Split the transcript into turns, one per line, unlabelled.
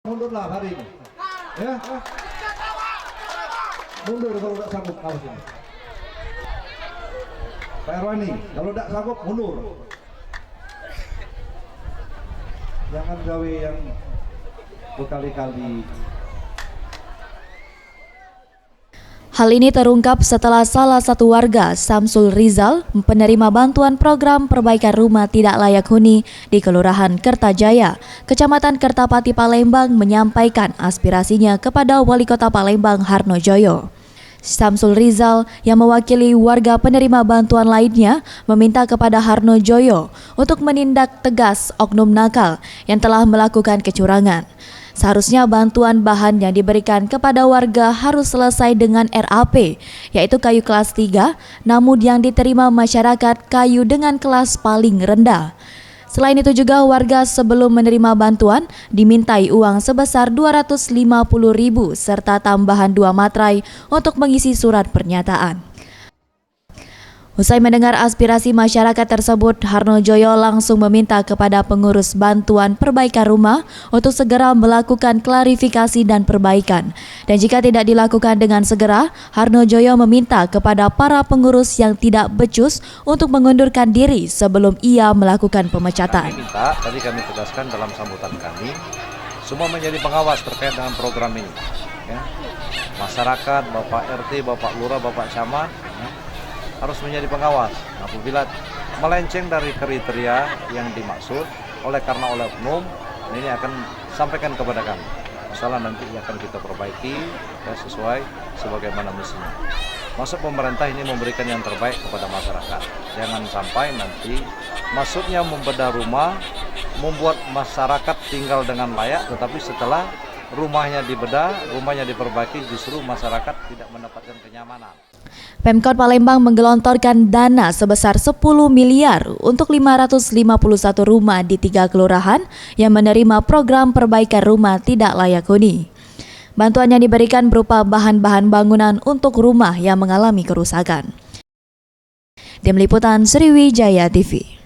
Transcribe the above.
Mundurlah hari ini, ya. Mundur kalau tidak sanggup, awas ini. Pak Erwani, kalau tidak sanggup mundur. Jangan gawe yang berkali-kali.
Hal ini terungkap setelah salah satu warga, Samsul Rizal, penerima bantuan program perbaikan rumah tidak layak huni di Kelurahan Kertajaya, Kecamatan Kertapati, Palembang, menyampaikan aspirasinya kepada Wali Kota Palembang, Harnojoyo. Samsul Rizal yang mewakili warga penerima bantuan lainnya meminta kepada Harnojoyo untuk menindak tegas oknum nakal yang telah melakukan kecurangan. Seharusnya bantuan bahan yang diberikan kepada warga harus selesai dengan RAP, yaitu kayu kelas 3, namun yang diterima masyarakat kayu dengan kelas paling rendah. Selain itu juga warga sebelum menerima bantuan dimintai uang sebesar 250.000 serta tambahan 2 materai untuk mengisi surat pernyataan. Usai mendengar aspirasi masyarakat tersebut, Harnojoyo langsung meminta kepada pengurus bantuan perbaikan rumah untuk segera melakukan klarifikasi dan perbaikan. Dan jika tidak dilakukan dengan segera, Harnojoyo meminta kepada para pengurus yang tidak becus untuk mengundurkan diri sebelum ia melakukan pemecatan.
Tadi kami tegaskan dalam sambutan kami, semua menjadi pengawas terkait dengan program ini. Ya. Masyarakat, Bapak RT, Bapak Lurah, Bapak Camat, ya, harus menjadi pengawas. Apabila melenceng dari kriteria yang dimaksud oleh oknum, ini akan sampaikan kepada kami. Masalah nanti akan kita perbaiki ya, sesuai sebagaimana mestinya. Maksud pemerintah ini memberikan yang terbaik kepada masyarakat. Jangan sampai nanti maksudnya membedah rumah, membuat masyarakat tinggal dengan layak, tetapi setelah rumahnya dibedah, rumahnya diperbaiki, justru masyarakat tidak mendapatkan kenyamanan.
Pemkot Palembang menggelontorkan dana sebesar 10 miliar untuk 551 rumah di 3 kelurahan yang menerima program perbaikan rumah tidak layak huni. Bantuan yang diberikan berupa bahan-bahan bangunan untuk rumah yang mengalami kerusakan. Tim Liputan Sriwijaya TV.